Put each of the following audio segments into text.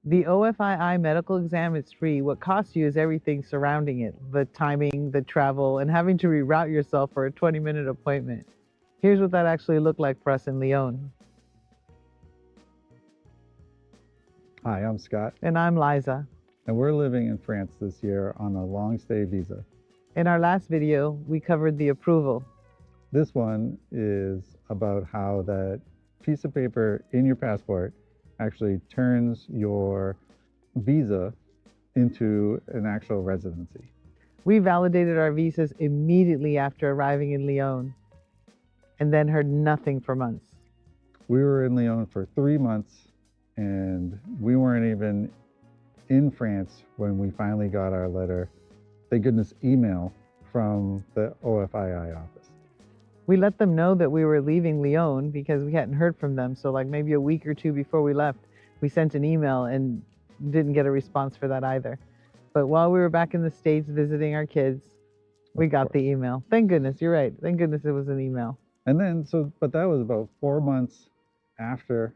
The OFII medical exam is free. What costs you is everything surrounding it, the timing, the travel, and having to reroute yourself for a 20-minute appointment. Here's what that actually looked like for us in Lyon. Hi, I'm Scott, And I'm Liza. and we're living in France this year on a long stay visa. In our last video, we covered the approval. This one is about how that piece of paper in your passport actually turns your visa into an actual residency. We validated our visas immediately after arriving in Lyon and then heard nothing for months. We were in Lyon for 3 months and we weren't even in France when we finally got our letter, thank goodness, email from the OFII office. We let them know that we were leaving Lyon because we hadn't heard from them. So like maybe a week or two before we left, we sent an email and didn't get a response for that either. But while we were back in the States visiting our kids, we got the email. Thank goodness, you're right. Thank goodness it was an email. And then, but that was about 4 months after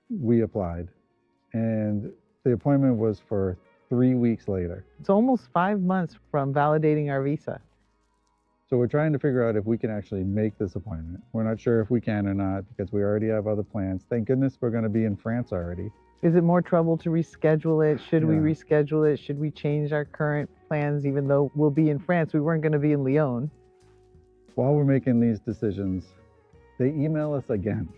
we applied. And the appointment was for 3 weeks later. It's almost 5 months from validating our visa. So we're trying to figure out if we can actually make this appointment. We're not sure if we can or not because we already have other plans. Thank goodness we're going to be in France already. Is it more trouble to reschedule it? Should we reschedule it? Should we change our current plans even though we'll be in France? We weren't going to be in Lyon. While we're making these decisions, they email us again.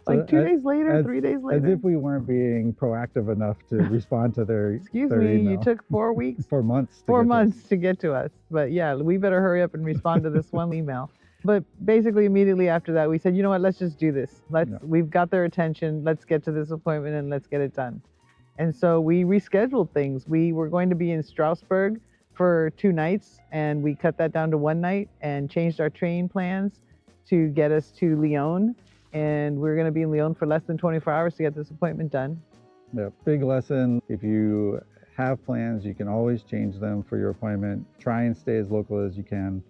Like 2 days later, 3 days later? As if we weren't being proactive enough to respond to their Excuse their me, email. you took 4 weeks? 4 months. 4 months to get to us. But yeah, we better hurry up and respond to this one email. But basically immediately after that, we said, you know what, let's just do this. We've got their attention. Let's get to this appointment and let's get it done. And so we rescheduled things. We were going to be in Strasbourg for 2 nights and we cut that down to 1 night and changed our train plans to get us to Lyon. And we're going to be in Lyon for less than 24 hours to get this appointment done. Yeah, big lesson. If you have plans, you can always change them for your appointment. Try and stay as local as you can.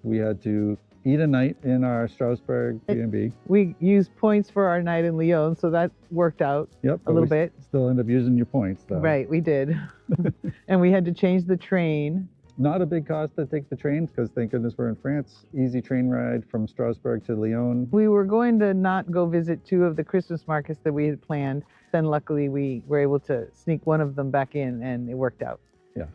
We had to eat a night in our Strasbourg B&B. We used points for our night in Lyon, so that worked out a little bit. Still end up using your points though. Right, we did. And we had to change the train. Not a big cost to take the train because thank goodness we're in France. Easy train ride from Strasbourg to Lyon. We were going to not go visit 2 of the Christmas markets that we had planned. Then luckily we were able to sneak one of them back in and it worked out. Yeah.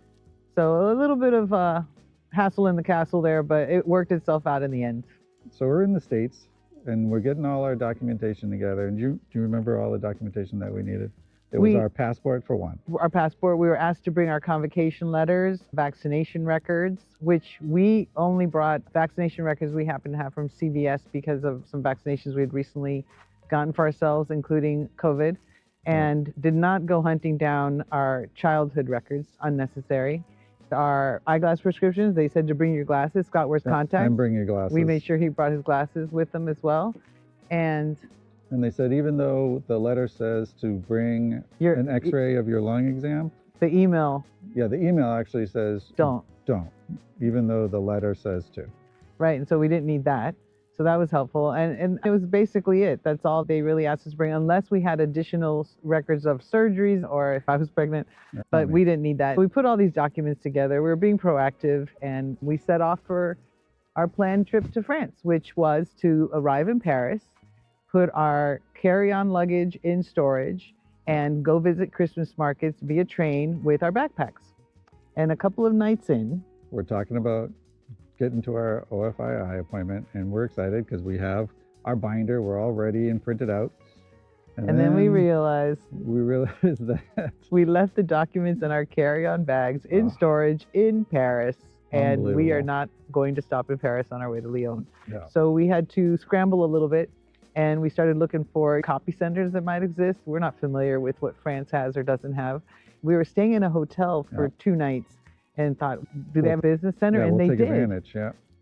So a little bit of hassle in the castle there, but it worked itself out in the end. So we're in the States and we're getting all our documentation together. And do you remember all the documentation that we needed? It was our passport for one. Our passport, we were asked to bring our convocation letters, vaccination records, which we only brought vaccination records we happen to have from CVS because of some vaccinations we had recently gotten for ourselves, including COVID, and did not go hunting down our childhood records, unnecessary. Our eyeglass prescriptions, they said to bring your glasses. Scott wears contacts. And bring your glasses. We made sure he brought his glasses with him as well. And they said even though the letter says to bring an x-ray of your lung exam. The email. Yeah, the email actually says don't, even though the letter says to. Right, and so we didn't need that. So that was helpful. And it was basically it. That's all they really asked us to bring, unless we had additional records of surgeries or if I was pregnant, but we didn't need that. We put all these documents together. We were being proactive and we set off for our planned trip to France, which was to arrive in Paris, put our carry-on luggage in storage, and go visit Christmas markets via train with our backpacks. And a couple of nights in, we're talking about getting to our OFII appointment, and we're excited because we have our binder. We're all ready and printed out. And then we realized that we left the documents in our carry-on bags in storage in Paris, and we are not going to stop in Paris on our way to Lyon. Yeah. So we had to scramble a little bit. And we started looking for copy centers that might exist. We're not familiar with what France has or doesn't have. We were staying in a hotel for 2 nights and thought, do they have a business center? And we'll they take did. Advantage,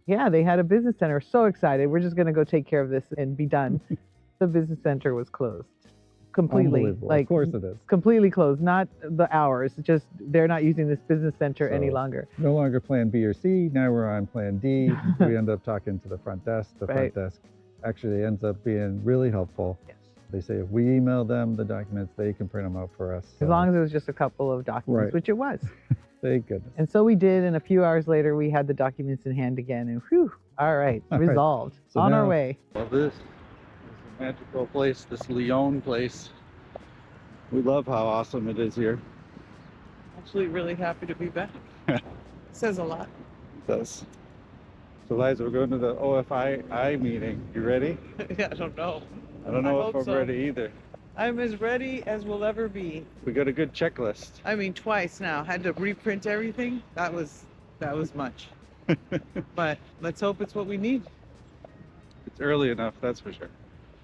Yeah, they had a business center. So excited. We're just going to go take care of this and be done. The business center was closed completely. Like, of course it is. Completely closed, not the hours. Just they're not using this business center any longer. No longer plan B or C. Now we're on plan D. We end up talking to the front desk. The front desk actually ends up being really helpful. Yes. They say if we email them the documents, they can print them out for us. As long as it was just a couple of documents, Right. which it was. Thank goodness. And so we did, and a few hours later, we had the documents in hand again, and whew, all right, All right. resolved. So on our now- way. Love this. This is a magical place, this Lyon place. We love how awesome it is here. Actually, really happy to be back. Says a lot. It does. So Liza, we're going to the OFII meeting. You ready? Yeah, I don't know. I don't know I if hope I'm so. ready either. I'm as ready as we'll ever be. We got a good checklist. I mean, twice now. Had to reprint everything. That was much. But let's hope it's what we need. It's early enough, that's for sure.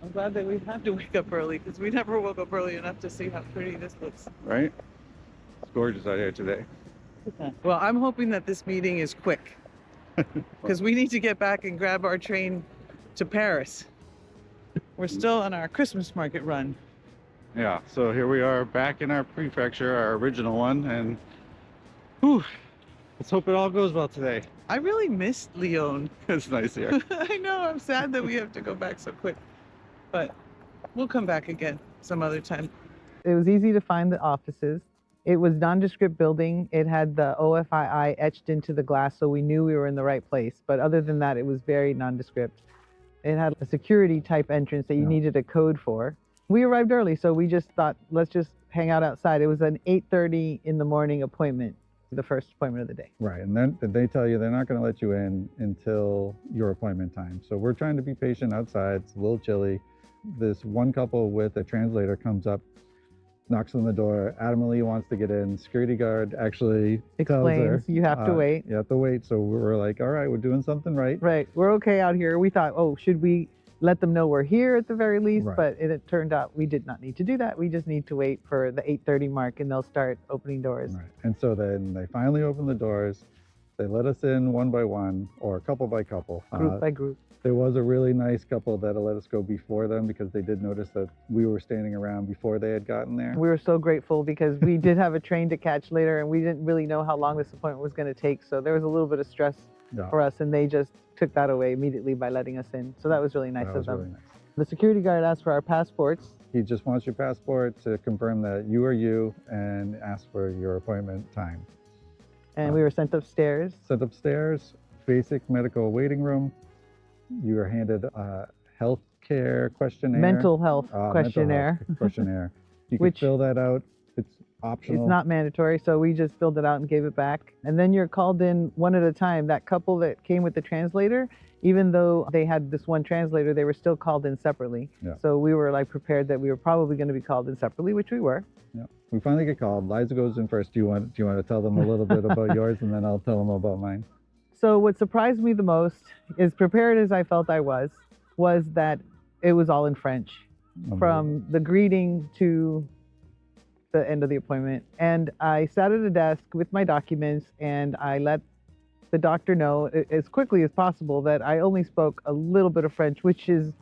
I'm glad that we had to wake up early because we never woke up early enough to see how pretty this looks. Right? It's gorgeous out here today. Well, I'm hoping that this meeting is quick because we need to get back and grab our train to Paris. We're still on our Christmas market run. Yeah, so here we are back in our prefecture, our original one, and whew, let's hope it all goes well today. I really missed Lyon. It's nice here. I know, I'm sad that we have to go back so quick, but we'll come back again some other time. It was easy to find the offices. It was nondescript building. It had the OFII etched into the glass, so we knew we were in the right place. But other than that, it was very nondescript. It had a security type entrance that you needed a code for. We arrived early, so we just thought, let's just hang out outside. It was an 8:30 in the morning appointment, the first appointment of the day. Right, and then they tell you they're not going to let you in until your appointment time. So we're trying to be patient outside. It's a little chilly. This one couple with a translator comes up, knocks on the door, adamantly wants to get in. Security guard actually tells her, Explains you have to wait. You have to wait. So we're like, all right, we're doing something right. Right, we're okay out here. We thought, oh, should we let them know we're here at the very least? Right. But it turned out we did not need to do that. We just need to wait for the 8:30 mark and they'll start opening doors. Right. And so then they finally open the doors. They let us in one by one or couple by couple. Group by group. There was a really nice couple that let us go before them because they did notice that we were standing around before they had gotten there. We were so grateful because we did have a train to catch later and we didn't really know how long this appointment was going to take. So there was a little bit of stress for us and they just took that away immediately by letting us in. So that was really nice That of was them. really nice. The security guard asked for our passports. He just wants your passport to confirm that you are you and ask for your appointment time. And we were sent upstairs. Sent upstairs, basic medical waiting room. You are handed a health care questionnaire. Mental health Mental questionnaire. health questionnaire. You can Which- fill that out. It's optional. It's not mandatory, so we just filled it out and gave it back. And then you're called in one at a time. That couple that came with the translator, even though they had this one translator, they were still called in separately. Yeah. So we were like prepared that we were probably going to be called in separately, which we were. Yeah. We finally get called. Liza goes in first. Do you want to tell them a little bit about yours, and then I'll tell them about mine? So what surprised me the most, as prepared as I felt I was that it was all in French, from the greeting to the end of the appointment. And I sat at a desk with my documents and I let the doctor know as quickly as possible that I only spoke a little bit of French, which is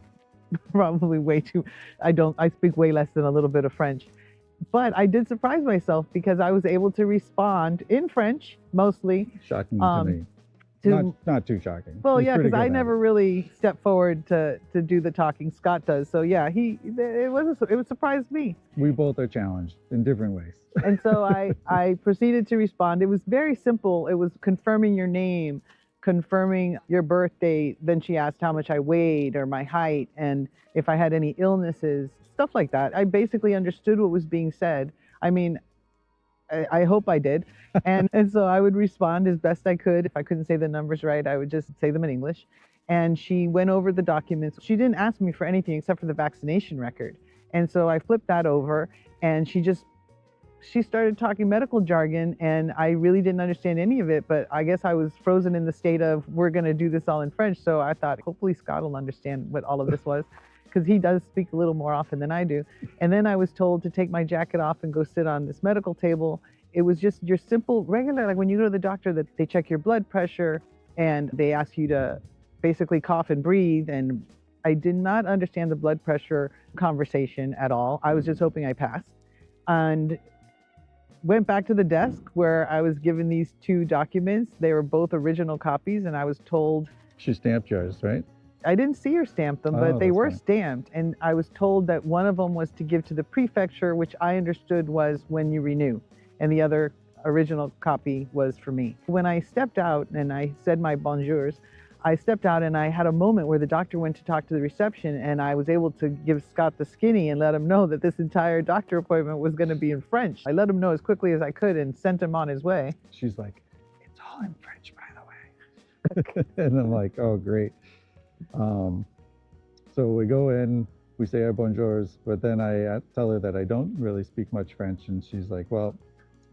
probably way too, I speak way less than a little bit of French. But I did surprise myself because I was able to respond in French, mostly. Shocking to me. Not too shocking. Well, He's yeah, pretty because good I at never it. really stepped forward to do the talking. Scott does. So yeah, it surprised me. We both are challenged in different ways. And so I proceeded to respond. It was very simple. It was confirming your name, confirming your birth date. Then she asked how much I weighed or my height and if I had any illnesses, stuff like that. I basically understood what was being said. I mean, I hope I did. And so I would respond as best I could. If I couldn't say the numbers right, I would just say them in English. And she went over the documents. She didn't ask me for anything except for the vaccination record. And so I flipped that over and she started talking medical jargon and I really didn't understand any of it, but I guess I was frozen in the state of we're going to do this all in French. So I thought, hopefully Scott will understand what all of this was. Because he does speak a little more often than I do. And then I was told to take my jacket off and go sit on this medical table. It was just your simple, regular, like when you go to the doctor, that they check your blood pressure and they ask you to basically cough and breathe. And I did not understand the blood pressure conversation at all. I was just hoping I passed. And went back to the desk where I was given these two documents. They were both original copies and I was told, She stamped yours, right? I didn't see her stamp them, but Oh, they that's were funny. stamped. And I was told that one of them was to give to the prefecture, which I understood was when you renew. And the other original copy was for me. When I stepped out and I said my bonjours, I stepped out and I had a moment where the doctor went to talk to the reception, and I was able to give Scott the skinny and let him know that this entire doctor appointment was going to be in French. I let him know as quickly as I could and sent him on his way. She's like, it's all in French, by the way. And I'm like, oh, great. So we go in, we say our bonjours, but then I tell her that I don't really speak much French. And she's like, well,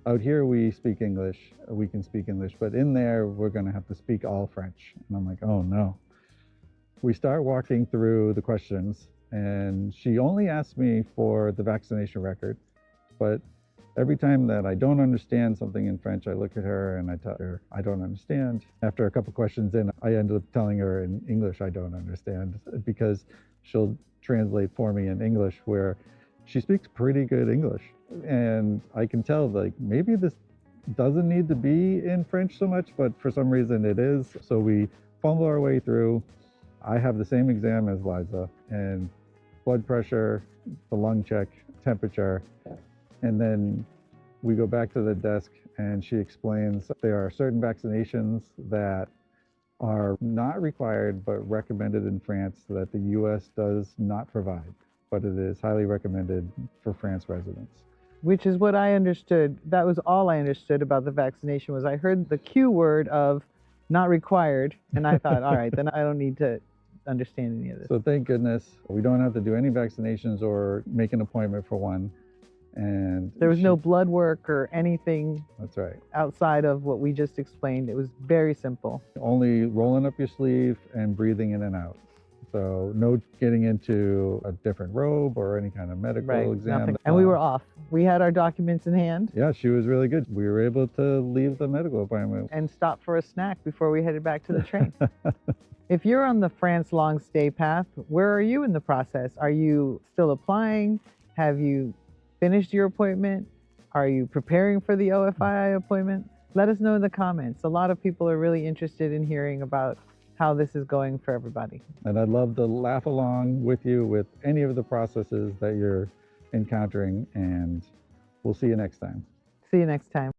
out here we speak English, we can speak English, but in there we're going to have to speak all French. And I'm like, oh no. We start walking through the questions, and she only asked me for the vaccination record, but every time that I don't understand something in French, I look at her and I tell her I don't understand. After a couple questions in, I end up telling her in English I don't understand, because she'll translate for me in English, where she speaks pretty good English. And I can tell, like, maybe this doesn't need to be in French so much, but for some reason it is. So we fumble our way through. I have the same exam as Liza, and blood pressure, the lung check, temperature. And then we go back to the desk and she explains there are certain vaccinations that are not required but recommended in France that the US does not provide, but it is highly recommended for France residents. Which is what I understood. That was all I understood about the vaccination. Was I heard the Q word of not required, and I thought, all right, then I don't need to understand any of this. So thank goodness we don't have to do any vaccinations or make an appointment for one. And there was no blood work or anything. That's right. Outside of what we just explained. It was very simple. Only rolling up your sleeve and breathing in and out. So no getting into a different robe or any kind of medical exam. Nothing. And we were off. We had our documents in hand. Yeah, she was really good. We were able to leave the medical appointment and stop for a snack before we headed back to the train. If you're on the France long stay path, where are you in the process? Are you still applying? Have you finished your appointment? Are you preparing for the OFII appointment? Let us know in the comments. A lot of people are really interested in hearing about how this is going for everybody. And I'd love to laugh along with you with any of the processes that you're encountering, and we'll see you next time. See you next time.